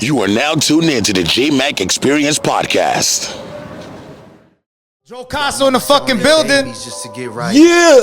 You are now tuned in to the Jmack Experience Podcast. Drocasso in the fucking building. Just to get right. Yeah.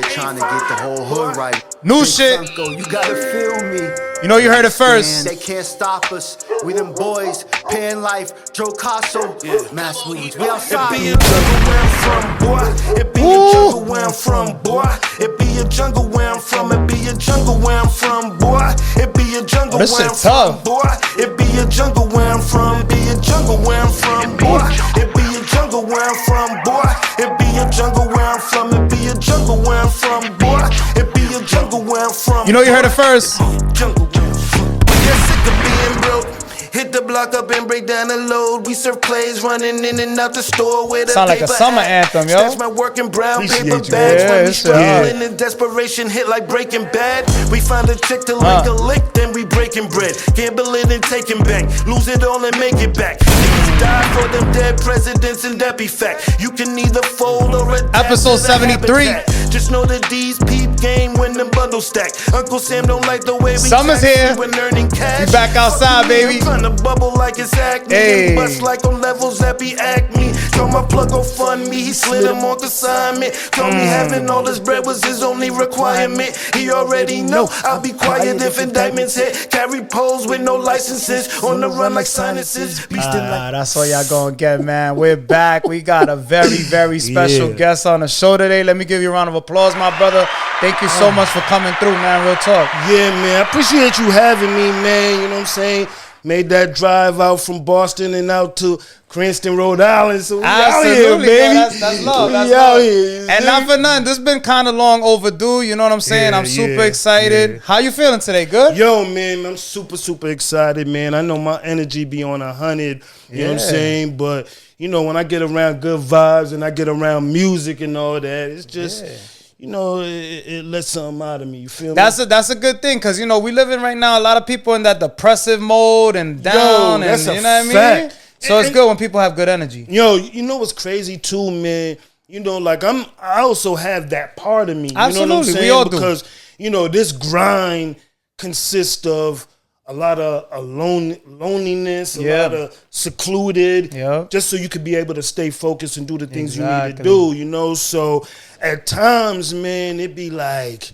Trying to get the whole hood right. New shit. You gotta feel me. You know you heard it first. They can't stop us. We them boys, paying life. Drocasso, Mass Moves. We outside. It be a jungle where I'm from, boy. It be a jungle where I'm from, boy. It be a jungle where I'm from. It be a jungle where I'm from, boy. It be a jungle this where I'm shit tough. from, boy. It be a jungle where I'm from. It be a jungle where I'm from, boy. It be a jungle where I'm from, boy. It be a jungle where I'm from. It be a jungle where I'm from, boy. It be a jungle where I'm from. You know you heard it first. Jungle where I'm from. We get sick of being broke. Hit the block up and break down the load. We serve plays running in and out the store with Sound like a summer anthem, yo. That's my working brown paper Appreciate you, bags. man. When we It's struggling in desperation, hit like Breaking Bad. We find a chick to lick a lick, then we breaking bread. Gamble it and taking back. Lose it all and make it back. Niggas die for them dead presidents, and that be fact. You can either fold or adapt. Episode to the 73. habitat. Just know that these peep game when the bundle stack. Uncle Sam don't like the way we Summer's tax here. when earning cash. We back outside, Fuck me, baby. I'm trying to bubble like it's acne. Hey. And bust like on levels that be acme. Told my plug go fund me. He slid him on consignment. Told me having all this bread was his only requirement. He already know I'll be quiet if indictments hit. Carry poles with no licenses. On the run like sinuses. Beastin' like That's what y'all gonna get, man. We're back. We got a very, very special guest on the show today. Let me give you a round of applause, my brother. Thank you so much for coming through, man. Real talk. Yeah, man. I appreciate you having me, man. You know what I'm saying? Made that drive out from Boston and out to Cranston, Rhode Island. So we out here, Absolutely, baby. yo, that's love. That's We out love. here. And not for nothing, this been kind of long overdue. You know what I'm saying? Yeah, I'm super yeah, excited. yeah. How you feeling today? Good? Yo, man, I'm super excited, man. I know my energy be on 100, you know what I'm saying? But, you know, when I get around good vibes and I get around music and all that, it's just... You know, it lets something out of me. You feel me? That's a good thing, because, you know, we living right now, a lot of people in that depressive mode and down, that's and a you know what I mean? fact. So it's good when people have good energy. Yo, you know what's crazy too, man? You know, like I also have that part of me. You know what I'm Absolutely, saying? we all do. Because, you know, this grind consists of a lot of loneliness, a lot of secluded, just so you could be able to stay focused and do the things you need to do, you know? So at times, man, it be like,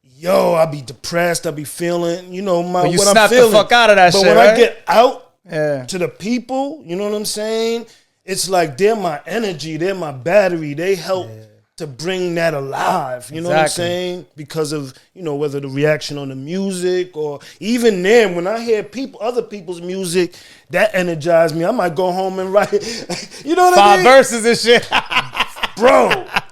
yo, I be depressed, I be feeling, you know, what I'm snap feeling. the fuck out of that but shit, when right? I get out to the people, you know what I'm saying? It's like they're my energy, they're my battery, they help to bring that alive, you know what I'm saying? Because of, you know, whether the reaction on the music or even then, when I hear other people's music, that energizes me. I might go home and write, you know what I mean? 5 verses and shit. Bro,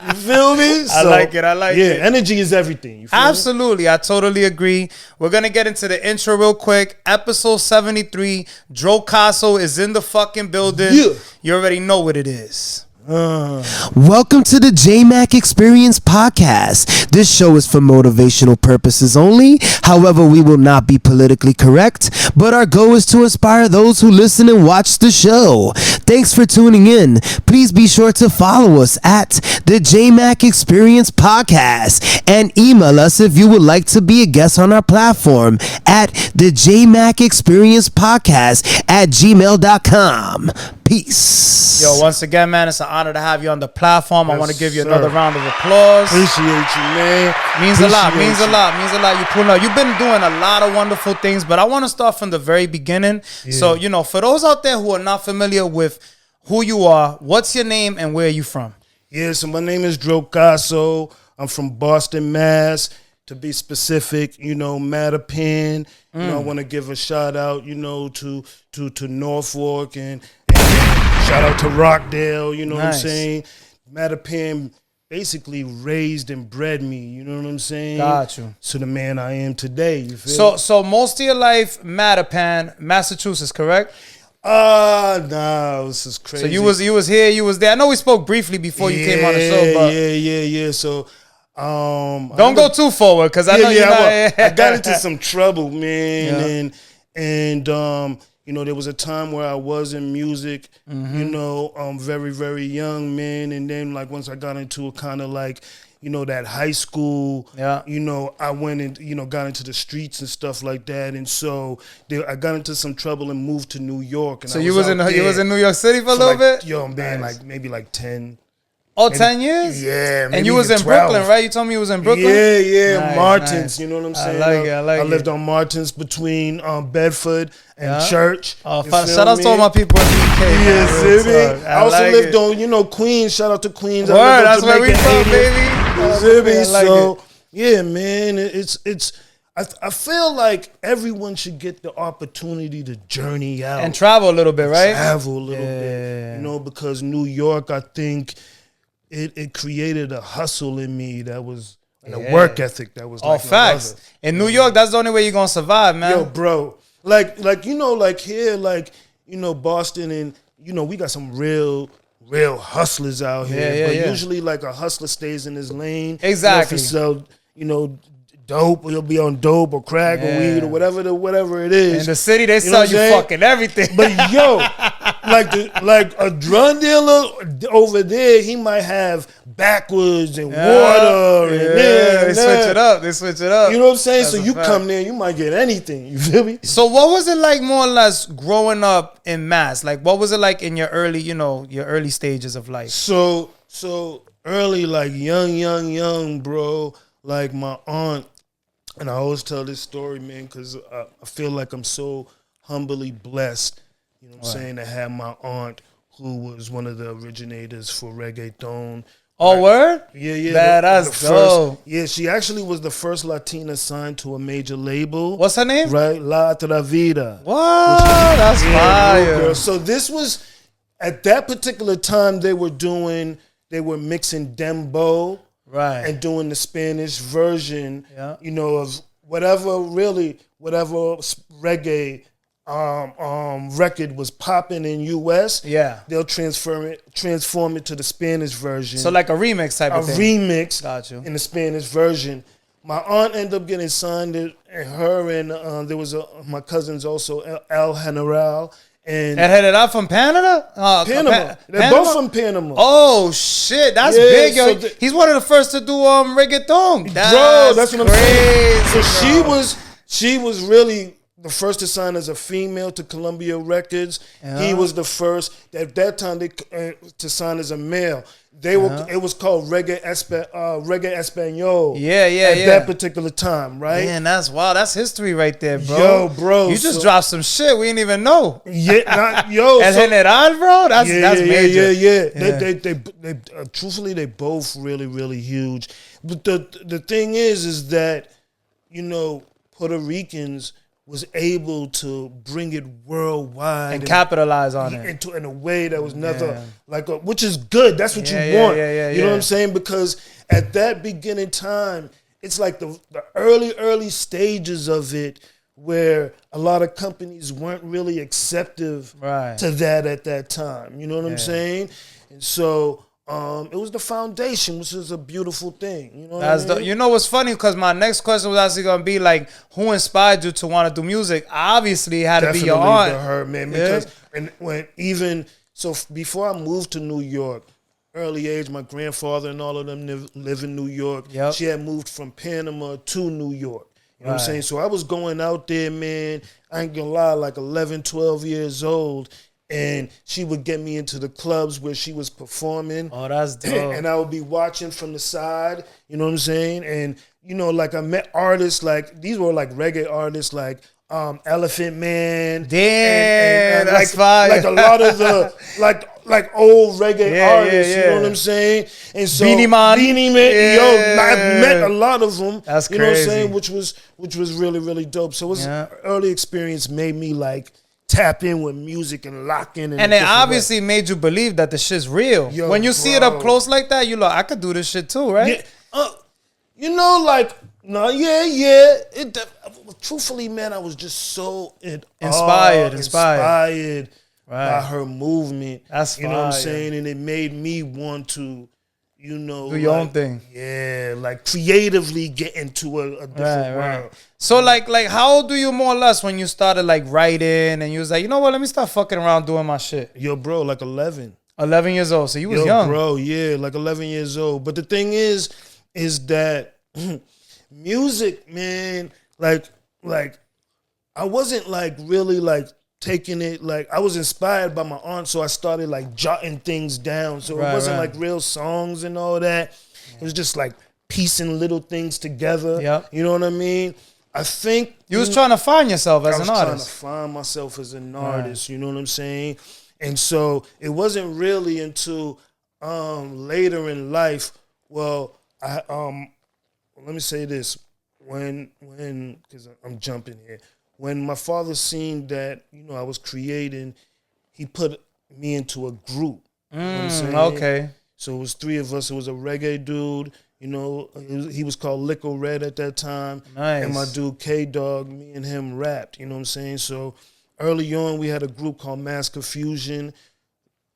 you feel me? I like it. Yeah, energy is everything. You feel Absolutely. I totally agree. We're going to get into the intro real quick. Episode 73, Drocasso is in the fucking building. Yeah. You already know what it is. Welcome to the Jmack Experience Podcast. This show is for motivational purposes only. However, we will not be politically correct, but our goal is to inspire those who listen and watch the show. Thanks for tuning in. Please be sure to follow us at the Jmack Experience Podcast and email us if you would like to be a guest on our platform at the Jmack Experience Podcast at gmail.com. Peace. Yo, once again, man, it's an honor to have you on the platform. I Yes, want to give you sir. another round of applause. Appreciate you, man. Means a lot. Appreciate Means a you. lot. Means a lot. You pulling up. You've been doing a lot of wonderful things, but I want to start from the very beginning. So, you know, for those out there who are not familiar with who you are, what's your name and where are you from? Yeah, so my name is Drocasso. I'm from Boston, Mass. To be specific, you know, Mattapan. You know, I want to give a shout out, you know, to Norfolk and shout out to Rockdale. You know what I'm Nice. saying? Mattapan basically raised and bred me. You know what I'm saying? Got you. To the man I am today. You feel? So most of your life, Mattapan, Massachusetts, correct? Nah, this is crazy. So you was here, you was there. I know we spoke briefly before you came on the show, but yeah. So don't go too forward, because I know you're not. I got into some trouble, man, and you know, there was a time where I was in music, you know, very, very young, man, and then like once I got into a kind of like, that high school, Yeah. I went and, got into the streets and stuff like that. And so I got into some trouble and moved to New York. And So you was in New York City for a little bit? Yo, man, maybe 10. Oh, 10 years? Yeah, maybe and you was in 12. Brooklyn, right? You told me you was in Brooklyn? Yeah, Nice, Martins, nice. you know what I'm saying? I like I it. lived on Martins between Bedford and Yeah. Church. Oh, You feel shout out me? to all my people in BK. Yeah, man. Real see me? talk. I also like lived it. on, Queens. Shout out to Queens. I Word, lived on that's where we Jamaica, from, Haiti. baby. You see me? I like So, it. yeah, man, I feel like everyone should get the opportunity to journey out. And travel a little bit, right? Travel a little Yeah. bit. Because New York, I think it created a hustle in me that was, and a work ethic that was All like no facts. other. In New York, that's the only way you're going to survive, man. Yo, bro, like here, Boston, and we got some real hustlers out here. Yeah, but yeah. usually, like, a hustler stays in his lane. Exactly. If he sell, dope, he'll be on dope or crack or weed or whatever it is. In the city, they know sell what I'm you saying? fucking everything. But yo, like a drug dealer over there, he might have backwoods and water and they switch it up. You know what I'm saying? That's So a you fact. come there, you might get anything. You feel me? So what was it like more or less growing up in Mass? Like what was it like in your early stages of life? So early, like young, bro. Like my aunt, and I always tell this story, man, because I feel like I'm so humbly blessed, you know what I'm saying, to have my aunt who was one of the originators for reggaeton. Oh, word? Yeah. That's dope. Yeah, she actually was the first Latina signed to a major label. What's her name? Right, La Travida. What? That's fire. Girl. So this was, at that particular time, they were mixing dembo. Right. And doing the Spanish version, Yeah. Of whatever reggae record was popping in US. Yeah. They'll transform it to the Spanish version. So like a remix type of thing. Remix Got you. in the Spanish version. My aunt ended up getting signed, and her and there was my cousins also, El General. And General from Canada? Panama. They're Panama? both from Panama. Oh shit, that's Yeah, big, yo. so He's one of the first to do reggaeton. That's what I'm saying. So crazy, she was really the first to sign as a female to Columbia Records. Yeah. He was the first at that time to sign as a male. It was called Reggae Espanol. Yeah. At that particular time, right? Man, that's wild. That's history right there, bro. Yo, bro, You just so- dropped some shit we didn't even know. Yeah, El General, bro. That's major. Yeah. They truthfully, they both really, really huge. But the thing is that Puerto Ricans was able to bring it worldwide And capitalize on it. in a way that was never which is good. That's what you want. You know what I'm saying? Because at that beginning time, it's like the early stages of it, where a lot of companies weren't really acceptive to that at that time. You know what I'm saying? And so it was the foundation, which is a beautiful thing. You know what I mean? You know what's funny? Because my next question was actually going to be like, who inspired you to want to do music? Obviously, it had to be your aunt. Her, man, because before I moved to New York, early age, my grandfather and all of them live in New York. Yep. She had moved from Panama to New York. You know what I'm saying? So I was going out there, man, I ain't gonna lie, like 11, 12 years old. And she would get me into the clubs where she was performing. Oh, that's dope. And I would be watching from the side, you know what I'm saying? And, like I met artists, like, these were like reggae artists, like Elephant Man. Damn, and that's fire. Like a lot of the, like old reggae artists, you know what I'm saying? And so Beanie Man. I met a lot of them. That's you know what I'm crazy. saying? Which was really, really dope. So it was early experience made me like tap in with music and lock in. And it obviously made you believe that the shit's real. Yo, when you see it up close like that, you like, I could do this shit too, right? Truthfully, man, I was just so Inspired by her movement. That's you know what I'm fire. saying, and it made me want to, do your own thing. Yeah, like creatively get into a different world. So like how old were you more or less when you started like writing and you was like, you know what, let me start fucking around doing my shit? Yo, bro, like 11. 11 years old. So you was young. Bro, yeah, like 11 years old. But the thing is, is that music, man, like I wasn't like really like taking it, like I was inspired by my aunt, so I started like jotting things down. So it wasn't like real songs and all that. It was just like piecing little things together. Yep. You know what I mean? I think you was trying to find yourself as an artist. I was trying to find myself as an artist. You know what I'm saying? And so it wasn't really until later in life. Well, I let me say this: when because I'm jumping here. When my father seen that, you know, I was creating, he put me into a group. You know what I'm saying? Okay. So it was 3 of us. It was a reggae dude. You know, he was called Liquor Red at that time. Nice. And my dude K-Dog, me and him rapped. You know what I'm saying? So early on, we had a group called Mass Confusion.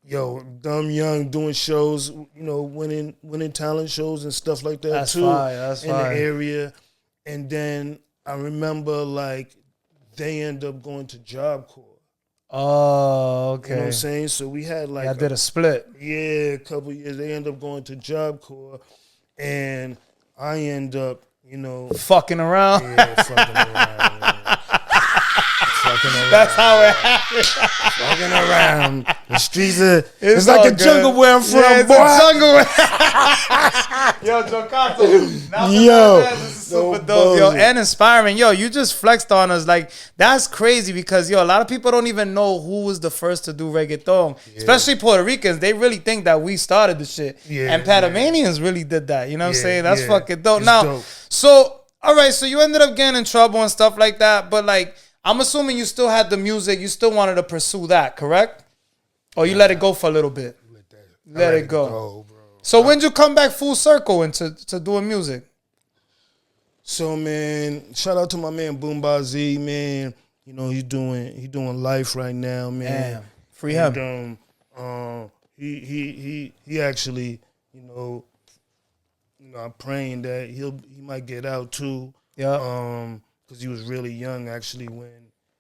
Yo, dumb young, doing shows, you know, winning talent shows and stuff like that. That's too. That's in the area. And then I remember, like, they end up going to Job Corps. Oh, okay. You know what I'm saying? So we had like... I did a split. Yeah, a couple years. They end up going to Job Corps. And I end up, you know... Fucking around? Yeah, fucking around. That's how it happened. Fucking around. The streets are... It's like the jungle where I'm from, it's boy. The jungle. Yo, Drocasso. Yo. This is super dope. Yo, and inspiring. Yo, you just flexed on us. Like, that's crazy because, yo, a lot of people don't even know who was the first to do reggaeton. Yeah. Especially Puerto Ricans. They really think that we started the shit. Yeah, and Panamanians really did that. You know what I'm saying? That's fucking dope. It's now, dope. So, all right, so you ended up getting in trouble and stuff like that. But, like, I'm assuming you still had the music. You still wanted to pursue that, correct? Or you let it go for a little bit? Let it go. Bro. So when did you come back full circle into doing music? So, man, shout out to my man Boomba Z, man. You know, he doing life right now, man. Damn. Free him. And, he actually, you know, I'm praying that he might get out too. Yeah. Because he was really young actually when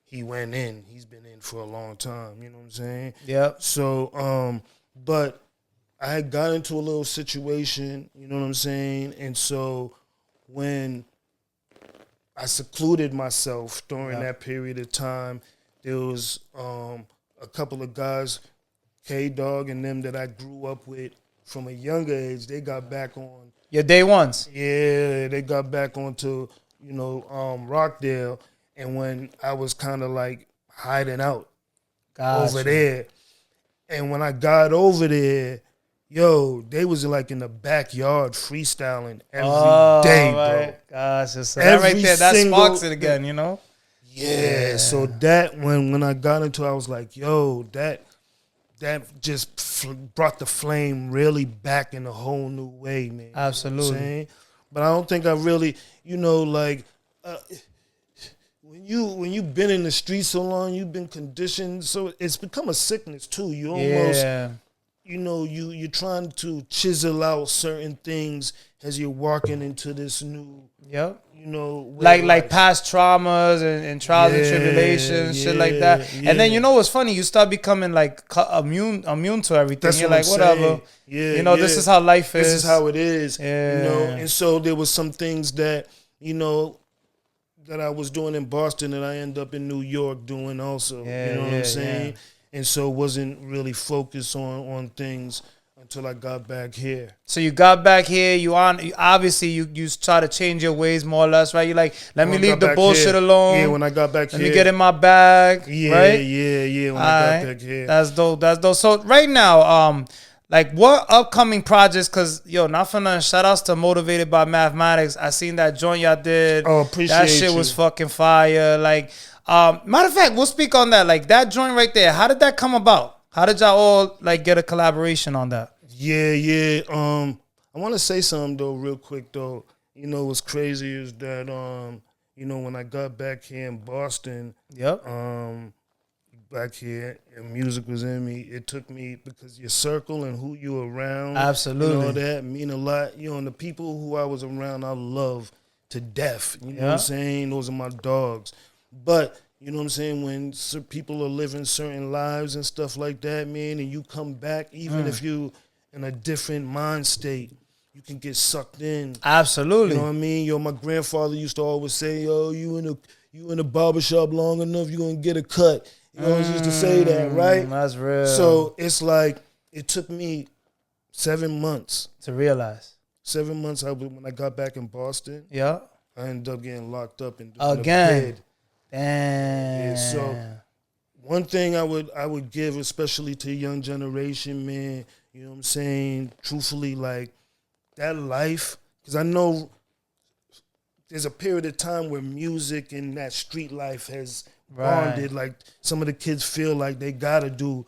he went in. He's been in for a long time, you know what I'm saying? Yeah. So, but I had got into a little situation, you know what I'm saying? And so when I secluded myself during that period of time, there was a couple of guys, K-Dog and them that I grew up with from a younger age. They got back on. Your day ones? Yeah, they got back onto, you know, Rockdale. And when I was kind of like hiding out over there. And when I got over there, yo, they was like in the backyard freestyling every day, bro. Gosh, so that right there, that sparks it again, you know? Yeah, so that when I got into it, I was like, yo, that just brought the flame really back in a whole new way, man. Absolutely. You know what I'm saying? But I don't think I really, you know, like, when you've been in the streets so long, you've been conditioned, so it's become a sickness too. You almost, you know, you're trying to chisel out certain things as you're walking into this new, you know, like past traumas and trials and tribulations, shit like that. Yeah. And then you know what's funny? You start becoming like immune to everything. That's You're what like, whatever. Yeah, you know, this is how life is. This is how it is. Yeah. You know, and so there was some things that, you know, that I was doing in Boston that I end up in New York doing also. You know what I'm saying? Yeah. And so wasn't really focused on things until I got back here. So you got back here, you obviously you try to change your ways more or less, right? You like, let me leave the bullshit alone. Yeah, when I got back here. Let me get in my bag. Yeah, right? yeah, when I got back here. That's dope. So right now, like what upcoming projects, cause yo, not for nothing, shout outs to Motivated by Mathematics. I seen that joint y'all did. Oh, appreciate that shit was fucking fire. Like, matter of fact, we'll speak on that. Like that joint right there, how did that come about? How did y'all all like get a collaboration on that? Yeah. I want to say something though, real quick though. You know what's crazy is that you know, when I got back here in Boston, back here and music was in me, it took me, because your circle and who you around, absolutely, you know, that mean a lot. You know, and the people who I was around, I love to death. You know what I'm saying? Those are my dogs. But you know what I'm saying? When people are living certain lives and stuff like that, man, and you come back, even if you in a different mind state, you can get sucked in. Absolutely. You know what I mean? Yo, my grandfather used to always say, yo, you in the barbershop long enough, you're going to get a cut. He always used to say that, right? That's real. So it's like, it took me 7 months. To realize. 7 months when I got back in Boston. Yeah. I ended up getting locked up in Again. Damn. Yeah, so one thing I would give, especially to the young generation, man, you know what I'm saying? Truthfully, like, that life, because I know there's a period of time where music and that street life has bonded. Like, some of the kids feel like they gotta do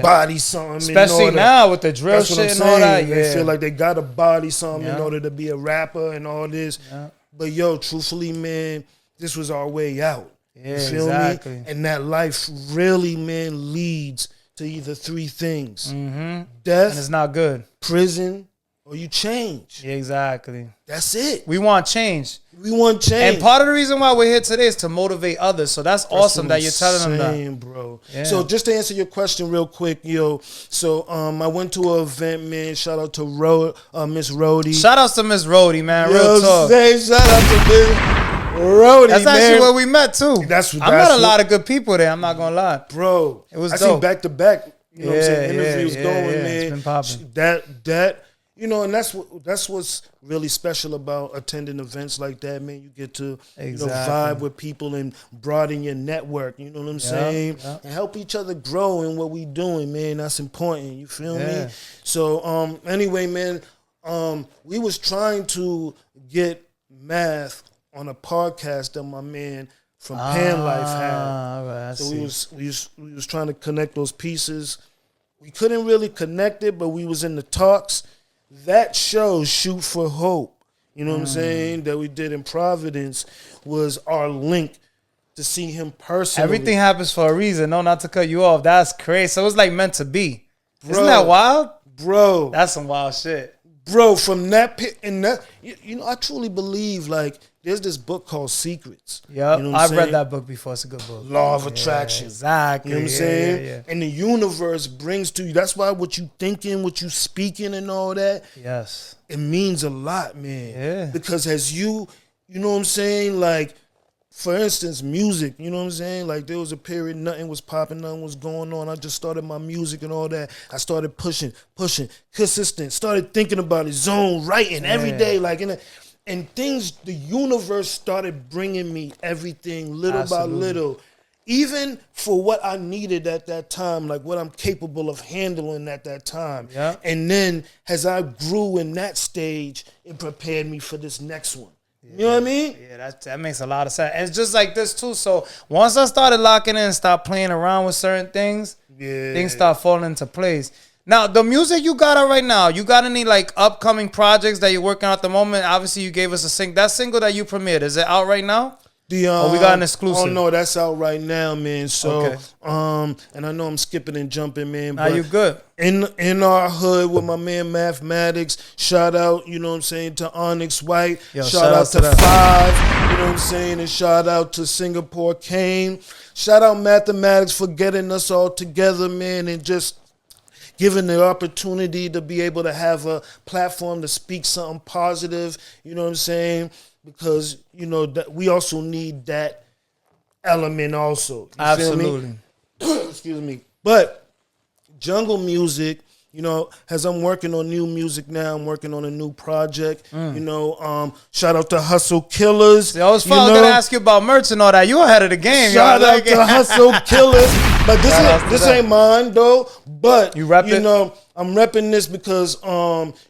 body something. Especially now with the drill shit and all that. They feel like they gotta body something in order to be a rapper and all this. Yeah. But yo, truthfully, man, this was our way out. Yeah, you feel me? And that life really, man, leads to either three things. Mm-hmm. Death. And it's not good. Prison. Or you change. Yeah, exactly. That's it. We want change. We want change. And part of the reason why we're here today is to motivate others. So that's awesome that you're telling them that. Bro. Yeah. So just to answer your question real quick, yo. So I went to an event, man. Shout out to Miss Rhodey. Shout out to Miss Rhodey, man. Real talk. Shout out to Miss Rhodey, That's actually where we met too. I met a lot of good people there. I'm not gonna lie, bro. It was I dope. seen back to back. You know what I'm saying? Interviews going, man. It's been popping. That. You know, and that's what's really special about attending events like that, man. You get to vibe with people and broaden your network. You know what I'm saying? Yeah. And help each other grow in what we doing, man. That's important. You feel me? So anyway, man, we was trying to get Math on a podcast that my man from Pan Life had. Right, so we was trying to connect those pieces. We couldn't really connect it, but we was in the talks. That show, Shoot for Hope, you know what I'm saying, that we did in Providence, was our link to see him personally. Everything happens for a reason. No, not to cut you off. That's crazy. So it's like meant to be. Isn't that wild? Bro. That's some wild shit. Bro, from that pit, and that, you know, I truly believe, like, there's this book called Secrets. Yep, you know I've read that book before. It's a good book. Law of Attraction. Exactly. You know what I'm saying? Yeah. And the universe brings to you. That's why what you thinking, what you speaking and all that. Yes. It means a lot, man. Yeah. Because as you know what I'm saying? Like, for instance, music, you know what I'm saying? Like, there was a period, nothing was popping, nothing was going on. I just started my music and all that. I started pushing, consistent, started thinking about it, zone, writing every day, like, and things, the universe started bringing me everything little by little, even for what I needed at that time, like what I'm capable of handling at that time. Yeah. And then as I grew in that stage, it prepared me for this next one. You know what I mean? Yeah, that makes a lot of sense. And it's just like this too. So once I started locking in and stopped playing around with certain things, things start falling into place. Now, the music you got out right now, you got any like upcoming projects that you're working on at the moment? Obviously, you gave us a single. That single that you premiered, is it out right now? We got an exclusive? Oh no, that's out right now, man. So, and I know I'm skipping and jumping, man. Nah, you good. In our hood with my man Mathematics, shout out, you know what I'm saying, to Onyx White. Yo, shout out to Five, you know what I'm saying, and shout out to Singapore Kane. Shout out Mathematics for getting us all together, man, and just giving the opportunity to be able to have a platform to speak something positive, you know what I'm saying? Because, you know, that we also need that element also. You Absolutely. Feel me? Excuse me. But jungle music, you know, as I'm working on new music now, I'm working on a new project. You know, shout out to Hustle Killers. I was going to ask you about merch and all that. You ahead of the game. Shout out to Hustle Killers. But this ain't mine, though. But, you know, I'm repping this because,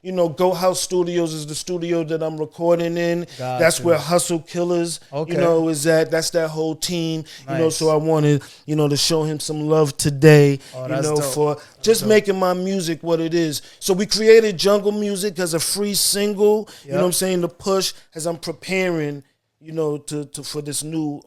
you know, Go House Studios is the studio that I'm recording in. That's where Hustle Killers, you know, is at. That's that whole team. Nice. You know, so I wanted, you know, to show him some love today, you know, dope. For just making my music what it is. So we created Jungle Music as a free single, you know what I'm saying, to push as I'm preparing, you know, for this new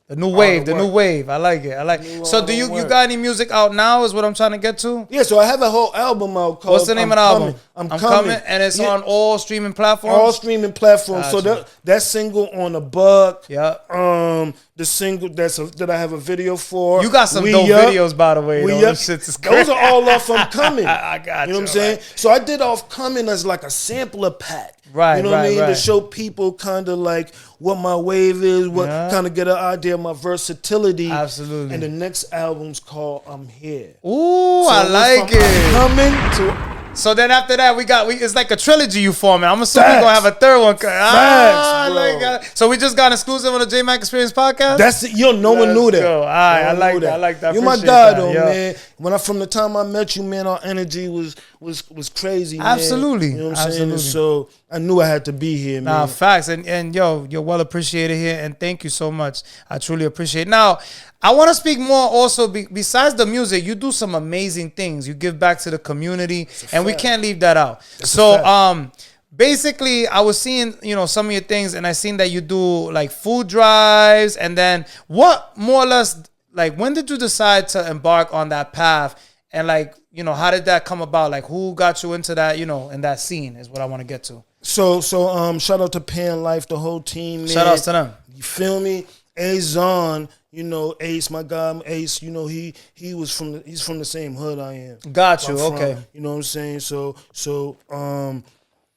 The new wave. I like it. So do you got any music out now is what I'm trying to get to? Yeah, so I have a whole album out called What's the name of the album? I'm coming. And it's on all streaming platforms? All streaming platforms. Gotcha. So that single on the Bug. Yeah. the single that I have a video for. You got some dope videos, by the way. Those are all off I'm Coming. I got you. Know what I'm saying? Right. So I did Off Coming as like a sampler pack. Right, you know what I mean? To show people kind of like what my wave is, kind of get an idea of my versatility. Absolutely. And the next album's called I'm Here. Ooh, so I like it. Coming to. So then after that, it's like a trilogy you forming. I'm assuming we're going to have a third one. Facts, so we just got exclusive on the Jmack Experience podcast? That's it. No one knew that. All right, I like that. You're my guy, though, man. From the time I met you, man, our energy was crazy, man. Absolutely. You know what I'm saying? And so I knew I had to be here, man. Nah, facts. And yo, you're well appreciated here. And thank you so much. I truly appreciate it. Now, I want to speak more also, besides the music, you do some amazing things. You give back to the community, and we can't leave that out. So, basically, I was seeing, some of your things, and I seen that you do like food drives, and then what more or less, like, when did you decide to embark on that path? And like, how did that come about? Like, who got you into that, in that scene is what I want to get to. So, shout out to Pan Life, the whole team, man. Shout outs to them. You feel me? Azon, Ace, my guy Ace, he's from the same hood I am. Got you, okay. You know what I'm saying? So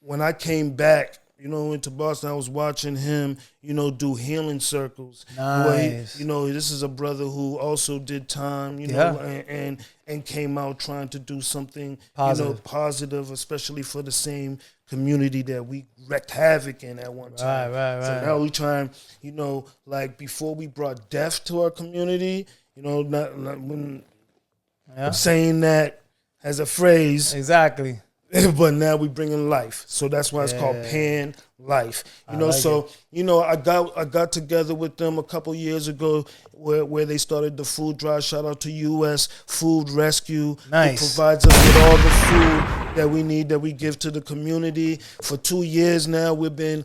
when I came back, into Boston, I was watching him, do healing circles. Nice. This is a brother who also did time, and came out trying to do something, positive, especially for the same community that we wreaked havoc in at one time. Right. So now we trying, like before we brought death to our community, not when I'm saying that as a phrase. Exactly. But now we bringing life. So that's why it's called Pan Life. I got together with them a couple years ago where they started the food drive. Shout out to US Food Rescue. Nice. It provides us with all the food that we need, that we give to the community. For 2 years now, we've been,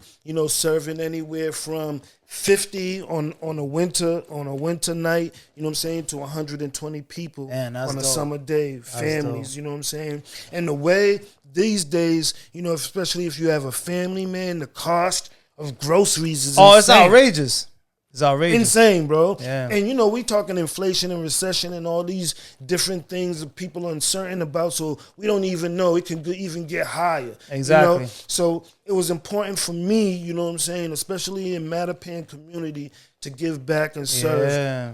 serving anywhere from 50 on a winter night, to 120 people on a dope. summer day, families, you know what I'm saying? And the way these days, especially if you have a family, man, the cost of groceries is insane. It's outrageous. It's outrageous. Insane, bro. Yeah. And we talking inflation and recession and all these different things that people are uncertain about, so we don't even know. It can even get higher. Exactly. So it was important for me, especially in Mattapan community, to give back and serve. Yeah.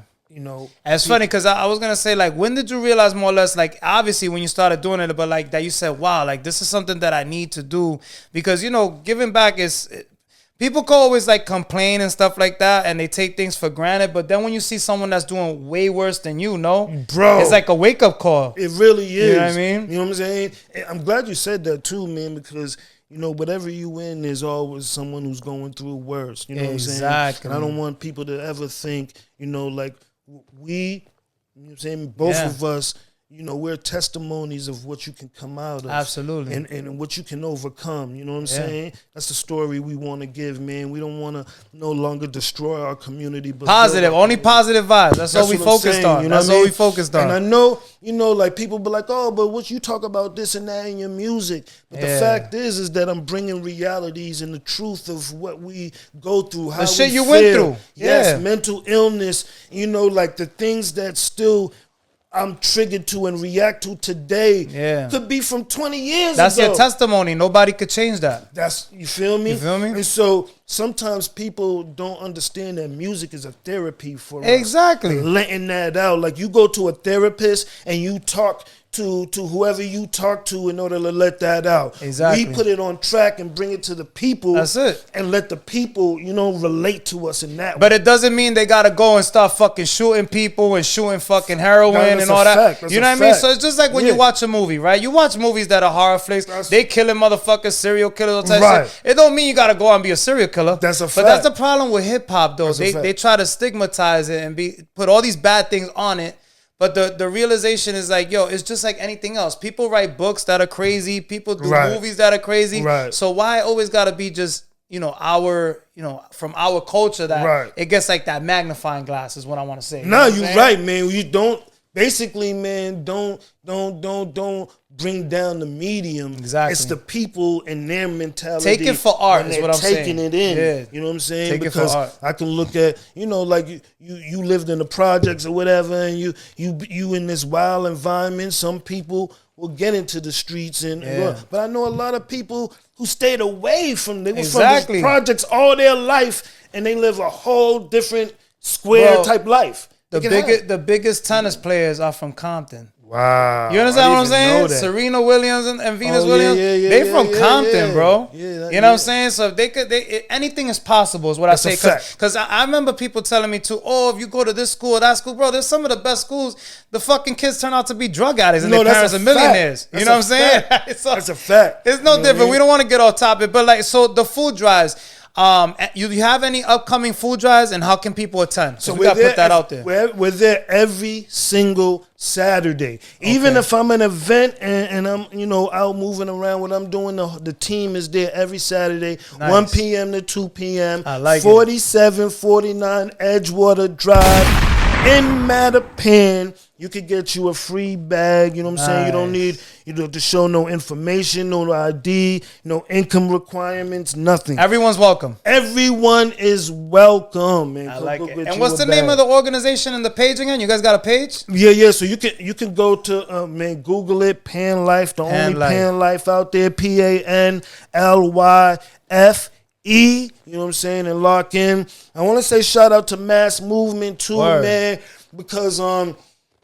It's funny because I was gonna say, like, when did you realize more or less, like, obviously when you started doing it, but like that you said, wow, like this is something that I need to do, because giving back is. People can always like complain and stuff like that, and they take things for granted. But then when you see someone that's doing way worse than bro, it's like a wake up call. It really is. You know what I mean? You know what I'm saying? And I'm glad you said that too, man, because whatever you win, there's always someone who's going through worse. You know what I'm saying? Exactly. And I don't want people to ever think, like we, both of us. We're testimonies of what you can come out of. Absolutely. And what you can overcome. You know what I'm saying? That's the story we want to give, man. We don't want to no longer destroy our community. But positive. Only positive vibes. That's all we focused on. That's all we focused on. And I know, like people be like, oh, but what you talk about this and that in your music. But the fact is that I'm bringing realities and the truth of what we go through. How the shit you feel. went through. Yes, mental illness. Like the things that still I'm triggered to and react to today could be from 20 years ago. That's your testimony. Nobody could change that. You feel me? You feel me? And so sometimes people don't understand that music is a therapy for us. Exactly. Letting that out. Like you go to a therapist and you talk to whoever you talk to in order to let that out. Exactly. We put it on track and bring it to the people. That's it. And let the people, relate to us in that way. But it doesn't mean they gotta go and start fucking shooting people and shooting fucking heroin and all that. That's you know what I mean? So it's just like when you watch a movie, right? You watch movies that are horror flicks. They killing motherfuckers, serial killers, all types of shit. It don't mean you gotta go out and be a serial killer. That's a fact. But that's the problem with hip hop, though. They try to stigmatize it and put all these bad things on it. But the realization is like, it's just like anything else. People write books that are crazy. People do movies that are crazy. Right. So why always gotta be just, from our culture that it gets like that magnifying glass is what I want to say. No, you're right, man. You don't basically, man, don't bring down the medium. Exactly. It's the people and their mentality. Take it for art when is they're what I'm taking saying. it in. Yeah. You know what I'm saying? Take it for because art. I can look at, you know, like you lived in the projects or whatever, and you in this wild environment. Some people will get into the streets but I know a lot of people who stayed away from. They were from these projects all their life, and they live a whole different square type life. The biggest tennis players are from Compton. Wow. You understand what I'm saying? Serena Williams and Venus Williams, they from Compton, bro. Yeah, you know what I'm saying? So if anything is possible is what I say. Because I remember people telling me too, if you go to this school or that school, bro, there's some of the best schools. The fucking kids turn out to be drug addicts and their parents are millionaires. You know what I'm saying? So, that's a fact. It's no different. We don't want to get off topic, but like, so the food drives. You have any upcoming food drives, and how can people attend? So we gotta put that out there. We're there every single Saturday. Even if I'm an event and I'm, you know, out moving around, what I'm doing, the team is there every Saturday, 1 p.m. to 2 p.m. I like 4749 Edgewater Drive in Mattapan. You could get you a free bag, you know what I'm saying? You don't need to show no information, no ID, no income requirements, nothing. Everyone's welcome. Everyone is welcome, man. I like it. And what's the name of the organization and the page again? You guys got a page? Yeah. So you can go to Google it, Pan Life, the only Pan Life out there, PANLYFE. You know what I'm saying? And lock in. I want to say shout out to Mass Movement too, man, because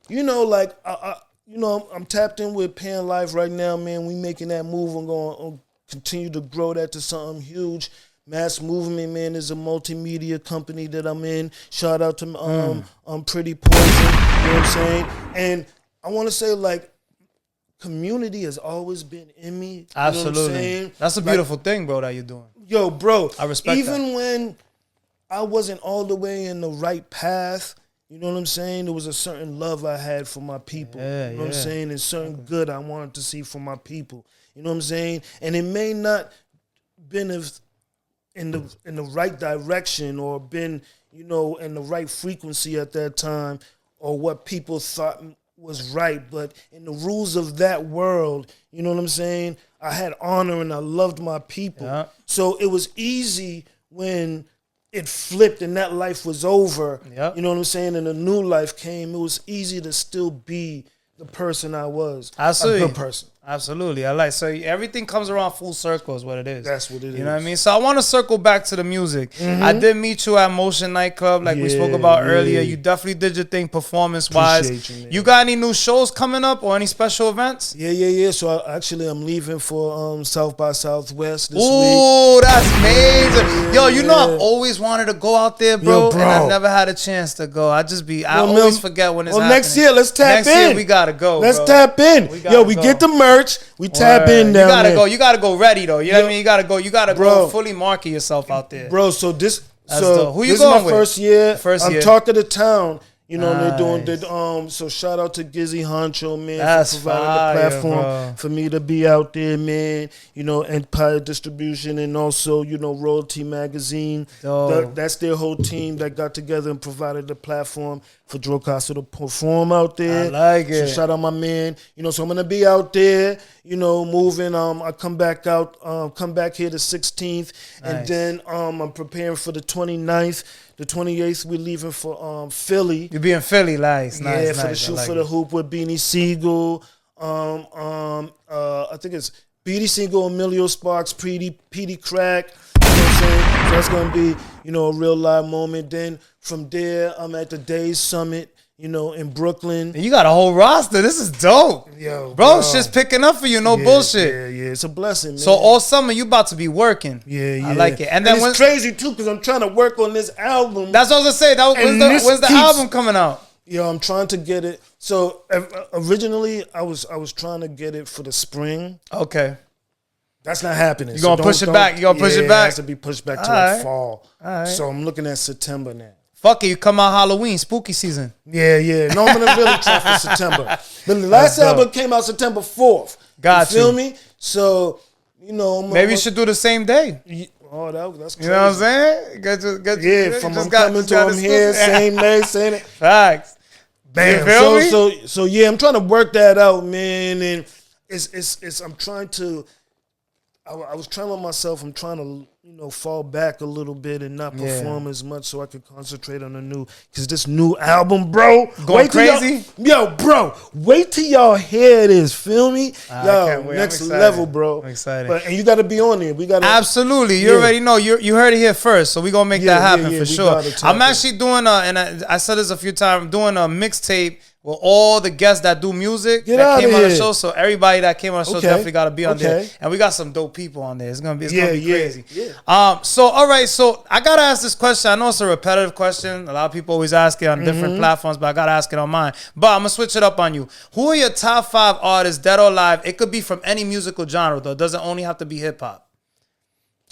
you know, like I'm tapped in with Pan Life right now, man. We making that move. I'm going to continue to grow that to something huge. Mass Movement, man, is a multimedia company that I'm in. Shout out to Pretty Poison. You know what I'm saying? And I want to say, like, community has always been in me. Absolutely. You know what I'm saying? That's a beautiful thing, bro, that you're doing. Yo, bro. I respect even when I wasn't all the way in the right path, you know what I'm saying? There was a certain love I had for my people. You know what I'm saying? And certain good I wanted to see from my people. You know what I'm saying? And it may not been in the right direction or been, you know, in the right frequency at that time or what people thought was right. But in the rules of that world, you know what I'm saying? I had honor and I loved my people. Yeah. So it was easy when it flipped and that life was over. Yep. You know what I'm saying? And a new life came. It was easy to still be the person I was. Absolutely. A good person. Absolutely. I like, so everything comes around full circle is what it is. That's what it is. You know what I mean? So I want to circle back to the music. Mm-hmm. I did meet you at Motion Nightclub like we spoke about earlier. You definitely did your thing performance-wise. You got any new shows coming up or any special events? Yeah. So I'm leaving for South by Southwest this week. Ooh, that's amazing. Yo, you know I always wanted to go out there, bro, and I never had a chance to go. I always forget when it's happening. Next year, let's tap in. Next year, we got to go, Let's tap in. We get the merch. We tap in down there. You gotta go ready though. You know what I mean? You gotta go fully market yourself out there. Bro, so this who you this going is my with? first year. I'm talking to town. You know, nice. they're doing so shout out to Gizzy Honcho, man, That's for providing the platform for me to be out there, man. You know, Empire Distribution and also, you know, Royalty Magazine. That's their whole team that got together and provided the platform for Drocasso to perform out there. I like it. So shout out my man. You know, so I'm gonna be out there, you know, moving. I come back here the 16th. Nice. And then I'm preparing for the 29th. The 28th, we're leaving for Philly. You'll be in Philly, nice. For the Shoot for the Hoop with Beanie Siegel. I think it's Beanie Siegel, Emilio Sparks, Petey Crack. You know what I'm saying? So that's going to be, you know, a real live moment. Then from there, I'm at the Days Summit, you know, in Brooklyn. And you got a whole roster. This is dope. Yo, bro, shit's picking up for you. No bullshit. Yeah. It's a blessing, man. So all summer, you about to be working. Yeah. I like it. And then it's crazy, too, because I'm trying to work on this album. That's what I was going to say. When's the album coming out? Yo, I'm trying to get it. So originally, I was trying to get it for the spring. Okay. That's not happening. You're going to push it back? You're going to push it back? It has to be pushed back to the fall. All right. So I'm looking at September now. Fuck it, you come out Halloween, spooky season. Yeah. No, I'm going to really try for September. The last album came out September 4th. Got you. Feel me? So, you know. Maybe you should do the same day. Oh, that's crazy. You know what I'm saying? From I'm coming to I'm here, same day, saying it. Facts. Bam. You feel me? So yeah, I'm trying to work that out, man. And it's I'm trying to. I was trying with myself. I'm trying to, fall back a little bit and not perform as much so I could concentrate on the new. Because this new album, bro. Going crazy? Bro. Wait till y'all hear this. Feel me? Yo, next level, bro. I'm excited. And you got to be on there. We got to. Absolutely. You already know. You heard it here first. So we're going to make that happen for sure. I'm actually doing I said this a few times, I'm doing a mixtape with all the guests that do music that came on the show. So everybody that came on the show definitely got to be on there. And we got some dope people on there. It's gonna be crazy. Yeah. So all right. So I gotta ask this question. I know it's a repetitive question. A lot of people always ask it on different platforms, but I gotta ask it on mine. But I'm gonna switch it up on you. Who are your top 5 artists, dead or alive? It could be from any musical genre though. It doesn't only have to be hip hop.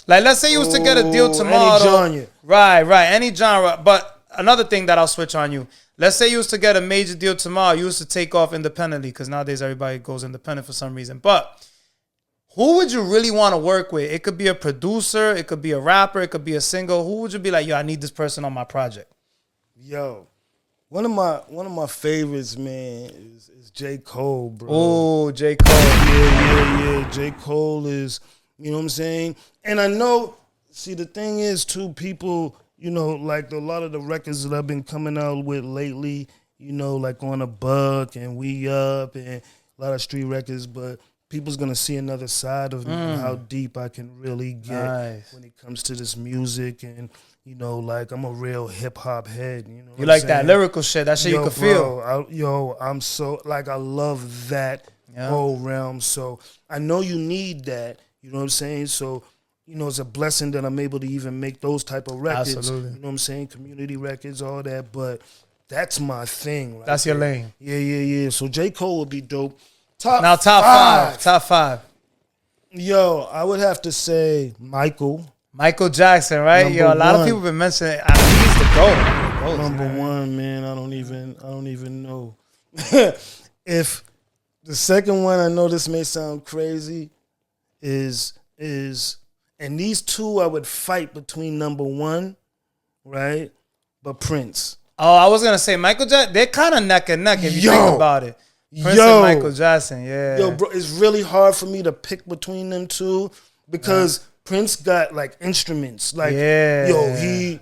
Like let's say you was to get a deal tomorrow. Any genre. Right. Any genre. But another thing that I'll switch on you. Let's say you was to get a major deal tomorrow. You used to take off independently because nowadays everybody goes independent for some reason. But who would you really want to work with? It could be a producer. It could be a rapper. It could be a singer. Who would you be like, yo, I need this person on my project? Yo, one of my favorites, man, is J. Cole, bro. Oh, J. Cole. Yeah. J. Cole is, you know what I'm saying? And I know, see, the thing is, too, people... like a lot of the records that I've been coming out with lately, like On a Buck and We Up and a lot of street records, but people's going to see another side of me and how deep I can really get when it comes to this music. And, like I'm a real hip-hop head. You like that lyrical shit, that shit you can feel. I'm so, I love that whole realm. So I know you need that, you know what I'm saying? So... it's a blessing that I'm able to even make those type of records. Absolutely. You know what I'm saying? Community records, all that. But that's my thing. Right that's your lane. Yeah. So J. Cole would be dope. Top five. Yo, I would have to say Michael Jackson, right? Number a lot of one. people been mentioning he's the GOAT. Number one, man. I don't even know. If the second one, I know this may sound crazy, is and these two I would fight between number one, right? But Prince. Oh, I was gonna say Michael Jackson. They're kind of neck and neck if you think about it. Prince and Michael Jackson, yeah. Yo, bro, it's really hard for me to pick between them two because Prince got like instruments. Like, he's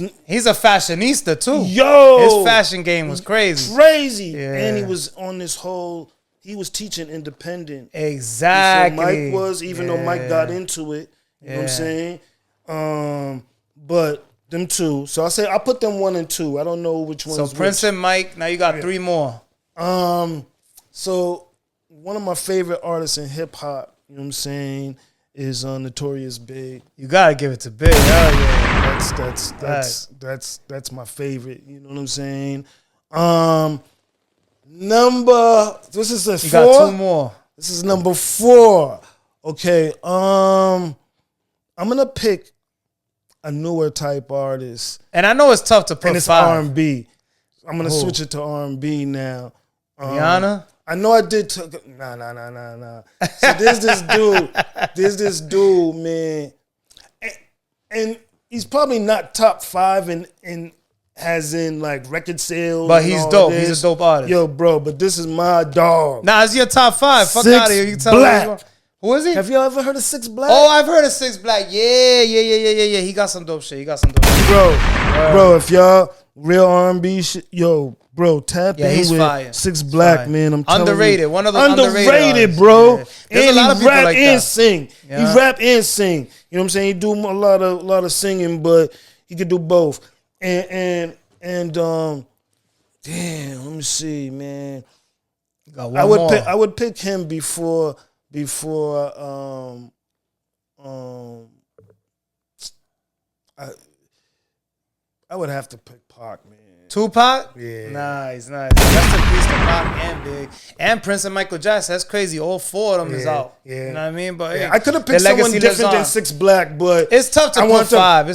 a fashionista too. Yo, his fashion game was crazy. Yeah. And he was on this whole. He was teaching independent. Exactly. So Mike was, even though Mike got into it, you know what I'm saying? But them two. So I'll put them 1 and 2. I don't know which one. So Prince and Mike, now you got 3 more. So one of my favorite artists in hip hop, you know what I'm saying, is Notorious Big. You gotta give it to Big. Hell yeah. That's my favorite. You know what I'm saying? This is a 4. You got 2 more. This is number 4. Okay. I'm gonna pick a newer type artist, and I know it's tough to put. And it's 5. R&B. I'm gonna switch it to R&B now. Rihanna. I know I did. Nah. So there's this dude, man, and he's probably not top 5 in as in like record sales. But he's dope. He's a dope artist. Yo, bro, but this is my dog. Nah, it's your top 5. Fuck out of here. You tell Black. me. Who is he? Have y'all ever heard of 6 Black? Oh, I've heard of 6 Black. Yeah. He got some dope shit. Bro, if y'all real R&B shit, yo, bro, tap in he's with fire. 6 Black, man. I'm telling underrated. you. One of the underrated bro. Yeah. And a lot of he people rap like and that. sing. Yeah. He rap and sing. You know what I'm saying? He do a lot of singing, but he could do both. And damn, let me see, man. I would pick him before I would have to pick Pac, man. Tupac? Yeah. Nice. Rest in peace to Pac and Big. And Prince and Michael Jackson. That's crazy. All 4 of them is out. Yeah. You know what I mean? But hey, I could have picked someone different than 6 Black, but it's tough to put 5.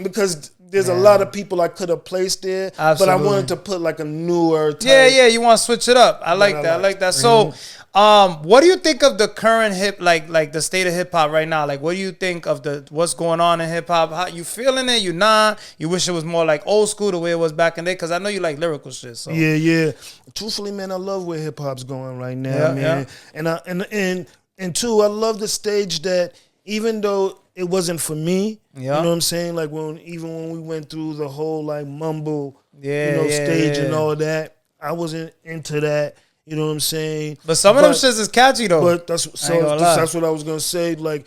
Because there's a lot of people I could have placed there, Absolutely. but I wanted to put like a newer type. Yeah, you want to switch it up. I like that. So, What do you think of the current like the state of hip hop right now? Like, what do you think of what's going on in hip hop? How you feeling it? You not? You wish it was more like old school the way it was back in the day? Because I know you like lyrical shit. So Yeah. Truthfully, man, I love where hip hop's going right now, man. Yeah. And two, I love the stage that even though it wasn't for me, you know what I'm saying? Like when we went through the whole like mumble, stage and all that, I wasn't into that. You know what I'm saying? But some of them shits is catchy though. But that's what I was gonna say. Like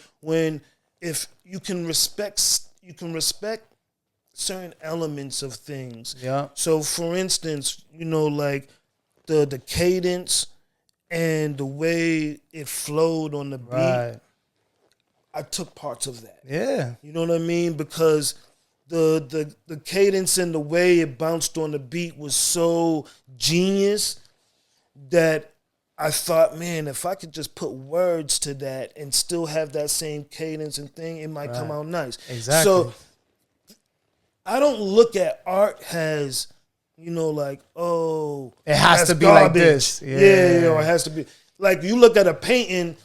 if you can respect certain elements of things. Yeah. So for instance, like the cadence and the way it flowed on the beat. Right. I took parts of that. Yeah. You know what I mean? Because the cadence and the way it bounced on the beat was so genius that I thought, man, if I could just put words to that and still have that same cadence and thing, it might come out nice. Exactly. So I don't look at art as, like, oh, it has to be garbage. Like this. Yeah, it has to be. Like, you look at a painting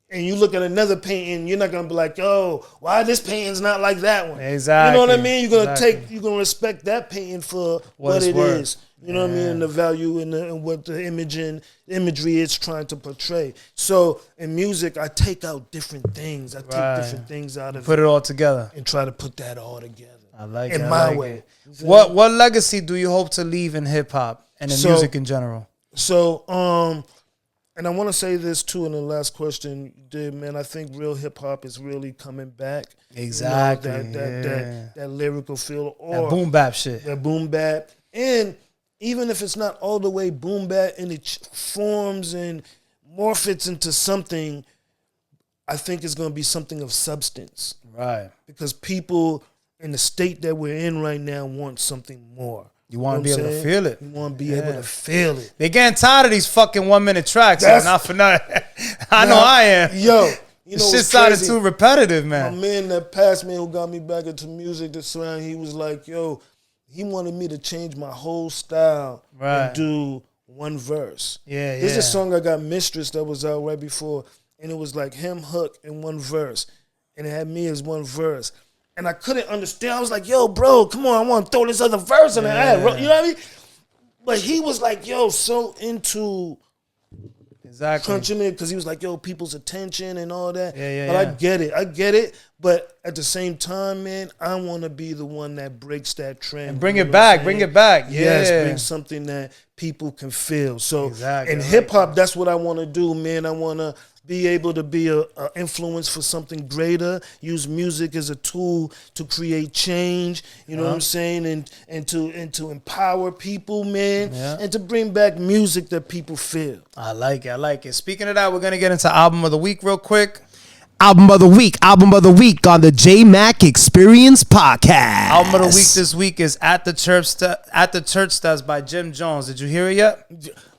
and you look at another painting, you're not gonna be like, oh, why this painting's not like that one? Exactly. You know what I mean? You're gonna respect that painting for what it is. You know what I mean? And the value and what the imagery it's trying to portray. So in music, I take out different things. I take different things out of it. Put it all together. And try to put that all together. I like it. In my way. What legacy do you hope to leave in hip hop and in music in general? So, and I want to say this too in the last question you did, man. I think real hip hop is really coming back. Exactly. That lyrical feel or that boom bap shit. That boom bap. And even if it's not all the way boom bap and it forms and morphs into something, I think it's going to be something of substance. Right. Because people in the state that we're in right now want something more. You want to be able to feel it. You want to be able to feel it. They getting tired of these fucking 1 minute tracks. Not for nothing. I know I am. Yo. This shit sounded too repetitive, man. My man that passed me who got me back into music this round, he was like, yo, he wanted me to change my whole style and do one verse. There's a song I got, Mistress, that was out right before, and it was like him, hook, and one verse. And it had me as one verse. And I couldn't understand. I was like, yo, bro, come on, I want to throw this other verse in the ad. You know what I mean? But he was like, yo, so into crunching it because he was like, yo, people's attention and all that. But I get it. But at the same time, man, I want to be the one that breaks that trend. And bring it back. Yes, bring something that people can feel. So in hip-hop, that's what I want to do, man. I want to be able to be an influence for something greater, use music as a tool to create change, you know what I'm saying, and to empower people, man, and to bring back music that people feel. I like it. Speaking of that, we're going to get into Album of the Week real quick. Album of the week on the Jmack Experience Podcast. Album of the week this week is At the Church Steps by Jim Jones. Did you hear it yet?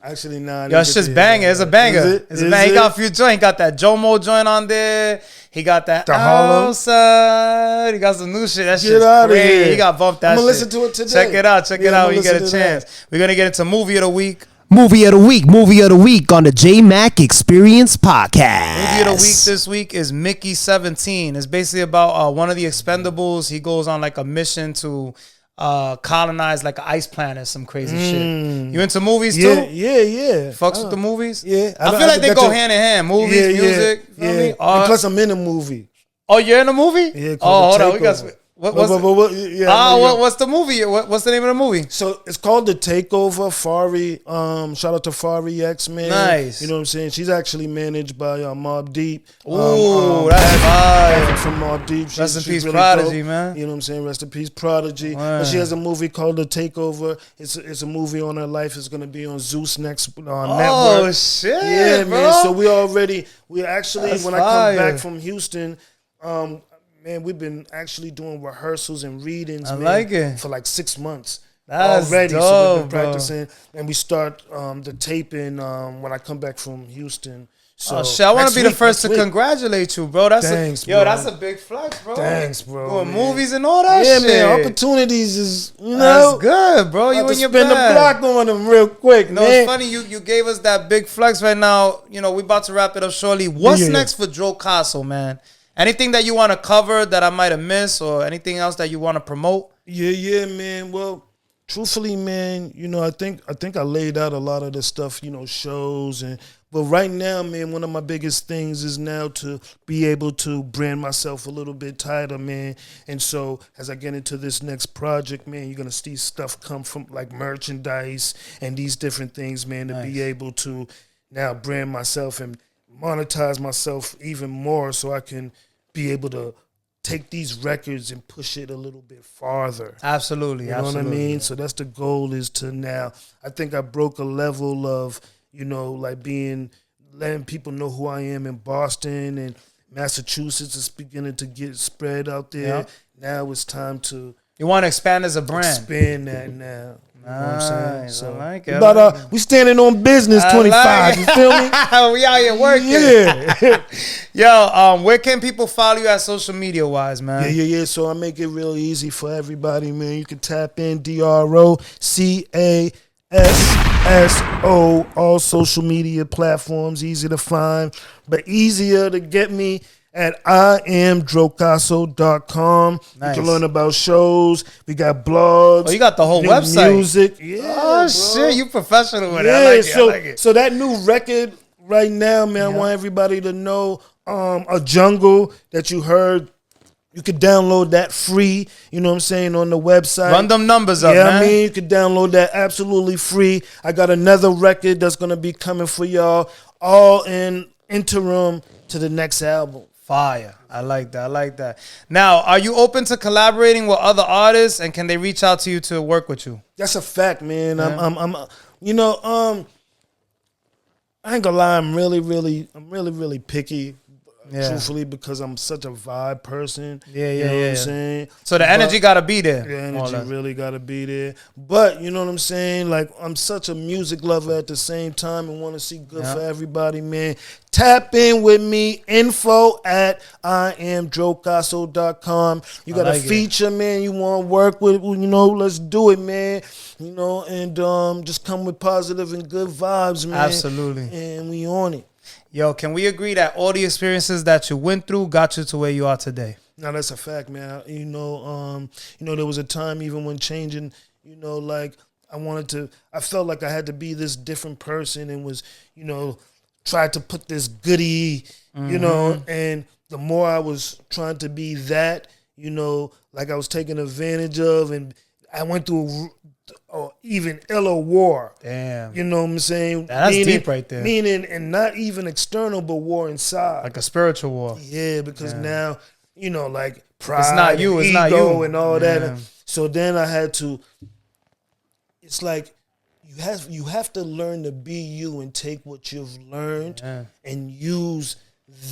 Actually, nah. Yo, it's just banger. It's a banger. It's a banger. He got a few joints. He got that Jomo joint on there. He got that outside. He got some new shit. That shit's crazy. He got bumped that shit. I'm going to listen to it today. Check it out when you get a chance. We're going to get into Movie of the Week. Movie of the week on the Jmack Experience Podcast. Movie of the week this week is Mickey 17. It's basically about one of the Expendables. He goes on like a mission to colonize like an ice planet, some crazy shit. You into movies too? Yeah. Fucks with the movies? Yeah. I feel like they go hand in hand. Movies, music. Yeah. And plus, I'm in a movie. Oh, you're in a movie? Yeah. Hold on. We got. What's the movie? What's the name of the movie? So it's called The Takeover. Fari, shout out to Fari X, man. Nice. You know what I'm saying? She's actually managed by Mob Deep. Ooh, that's fire. From Mob Deep. Rest in peace, really Prodigy, dope. Man. You know what I'm saying? Rest in peace, Prodigy. But she has a movie called The Takeover. It's a movie on her life. It's gonna be on Zeus next network. Oh shit! Yeah, bro. man. So we actually that's when fire. I come back from Houston, man, we've been actually doing rehearsals and readings, for like 6 months. That's already. Dope, so we've been bro. practicing, and we start the taping when I come back from Houston. So, oh shit! I want to be the first to next week. congratulate you, bro. Thanks, bro. That's a big flex, bro. Thanks, bro. Doing man. movies and all that yeah, shit. man. Opportunities is, you know. That's good, bro. You about in to your spin bag. the block on them real quick, You know, man. it's funny you gave us that big flex right now. You know, we about to wrap it up shortly. What's Yeah. next for Drocasso, man? Anything that you want to cover that I might have missed, or anything else that you want to promote? Yeah, man. Well, truthfully, man, you know, I think I laid out a lot of the stuff, you know, shows but right now, man, one of my biggest things is now to be able to brand myself a little bit tighter, man. And so as I get into this next project, man, you're gonna see stuff come from like merchandise and these different things, man, to be able to now brand myself and monetize myself even more, so I can be able to take these records and push it a little bit farther. Absolutely, You know what I mean? So that's the goal, is to now, I think I broke a level of, you know, like letting people know who I am in Boston, and Massachusetts is beginning to get spread out there. Yep. Now it's time to You want to expand as a brand. expand that now. You know what I'm saying? Nice, So, I like it. but we standing on business 25, you feel me? We out here working. Yeah. Yo, where can people follow you at social media wise, man? Yeah. So I make it real easy for everybody, man. You can tap in DROCASSO, all social media platforms, easy to find, but easier to get me at IamDrocasso.com. Nice. You can learn about shows. We got blogs. Oh, you got the whole new website. Music. Yeah. Oh, bro. shit, you professional with it. Yeah, I like it. so I like it. so that new record right now, man, I want everybody to know, A Jungle that you heard. You could download that free, you know what I'm saying, on the website. Run them numbers up, yeah, man. I mean, you could download that absolutely free. I got another record that's going to be coming for y'all, all in interim to the next album. Fire. I like that. Now, are you open to collaborating with other artists, and can they reach out to you to work with you? That's a fact, man. I'm you know, I ain't gonna lie, I'm really picky. Yeah. Truthfully, because I'm such a vibe person. Yeah, You know what yeah. I'm saying? So the energy got to be there. The More or energy less. really got to be there. But, you know what I'm saying? Like, I'm such a music lover at the same time and want to see good for everybody, man. Tap in with me. Info at IamDrocasso.com. You got a feature, man, you want to work with, you know, let's do it, man. You know, and just come with positive and good vibes, man. Absolutely. And we on it. Yo, can we agree that all the experiences that you went through got you to where you are today? No, that's a fact, man. You know, there was a time even when changing, you know, like I felt like I had to be this different person and was, you know, tried to put this goodie, you know, and the more I was trying to be that, you know, like I was taken advantage of, and I went through even iller war. Damn. You know what I'm saying? That's deep right there. Meaning, and not even external, but war inside. Like a spiritual war. Yeah, because now, you know, like pride, It's not you, and it's not ego you. and all Yeah. that. So then I had to, it's like you have to learn to be you and take what you've learned and use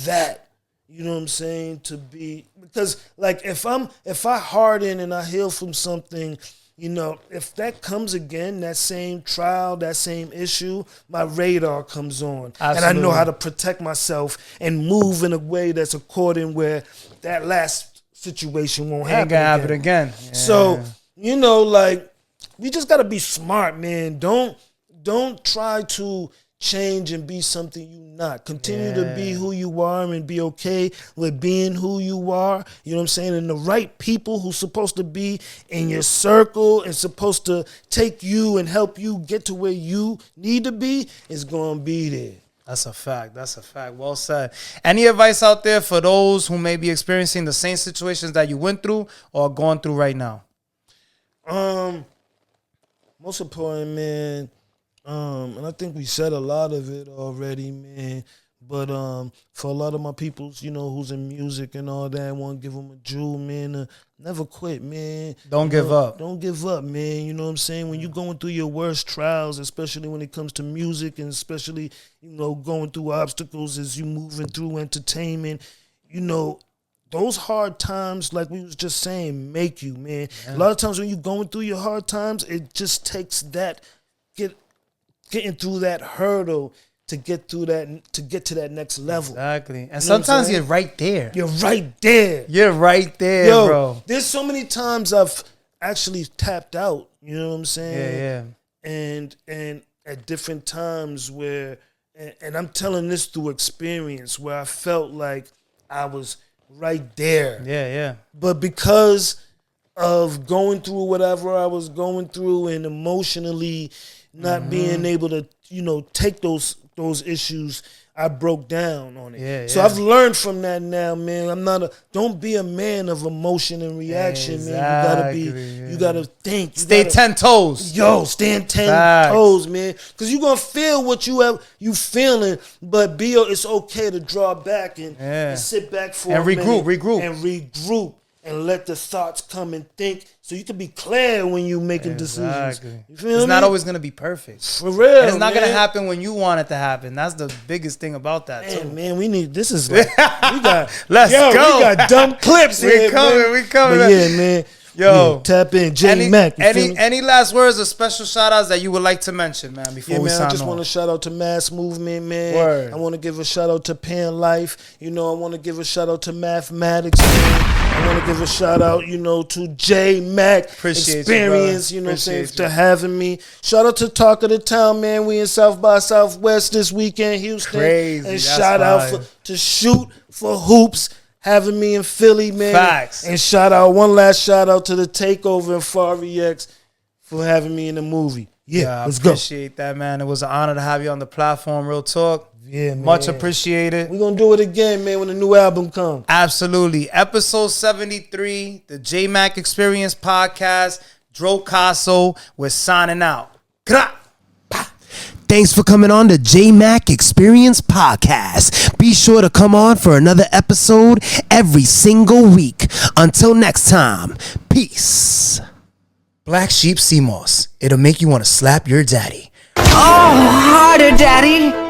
that. You know what I'm saying? To be, because like if I harden and I heal from something, you know, if that comes again, that same trial, that same issue, my radar comes on. Absolutely. And I know how to protect myself and move in a way that's according where that last situation won't Ain't gonna happen again. Yeah. So, you know, like, we just got to be smart, man. Don't try to change and be something you're not. Continue to be who you are and be okay with being who you are. You know what I'm saying? And the right people who's supposed to be in your circle and supposed to take you and help you get to where you need to be is going to be there. That's a fact. Well said. Any advice out there for those who may be experiencing the same situations that you went through or are going through right now? Most important, man, and I think we said a lot of it already, man. But for a lot of my peoples, you know, who's in music and all that, I want to give them a jewel, man. Never quit, man. Don't give up. Don't give up, man. You know what I'm saying? When you're going through your worst trials, especially when it comes to music, and especially, you know, going through obstacles as you moving through entertainment, you know, those hard times, like we was just saying, make you, man. A lot of times when you're going through your hard times, it just takes that, getting through that hurdle to get through that, to get to that next level. Exactly. And You know sometimes what I'm you're right there. You're right there. You're right there, Yo, bro. there's so many times I've actually tapped out. You know what I'm saying? Yeah. And at different times where, and I'm telling this through experience, where I felt like I was right there. Yeah. But because of going through whatever I was going through and emotionally not being able to, take those issues, I broke down on it. Yeah, so I've learned from that now, man. Don't be a man of emotion and reaction, man. You gotta think. Stay 10 toes. Yo, stand 10 toes, man. Because you're going to feel what you feeling, but it's okay to draw back and sit back for a minute. Regroup. And let the thoughts come and think, so you can be clear when you making decisions. You feel me? It's not always gonna be perfect. For real, and it's not gonna happen when you want it to happen. That's the biggest thing about that, too. Man, we need. This is like we got. Let's go. We got dumb clips. We coming. But yeah, man. Yo, tap in, Jmack. Any last words or special shout outs that you would like to mention, man, before we sign off? I just want to shout out to Mass Movement, man. Word. I want to give a shout out to Pan Life. I want to give a shout out to Mathematics, man. I want to give a shout out, to Jmack Experience, you, what I'm saying, for having me. Shout out to Talk of the Town, man. We in South by Southwest this weekend, Houston. Crazy. And shout out to Shoot for Hoops, having me in Philly, man. Facts. And one last shout out to the Takeover and Fari X for having me in the movie. Yeah, let's go. Appreciate that, man. It was an honor to have you on the platform. Real talk. Yeah, man. Much appreciated. We're going to do it again, man, when the new album comes. Absolutely. Episode 73, the Jmack Experience Podcast. Drocasso. We're signing out. Gra! Thanks for coming on the Jmack Experience Podcast. Be sure to come on for another episode every single week. Until next time, peace. Black Sheep sea moss. It'll make you want to slap your daddy. Oh, harder, Daddy.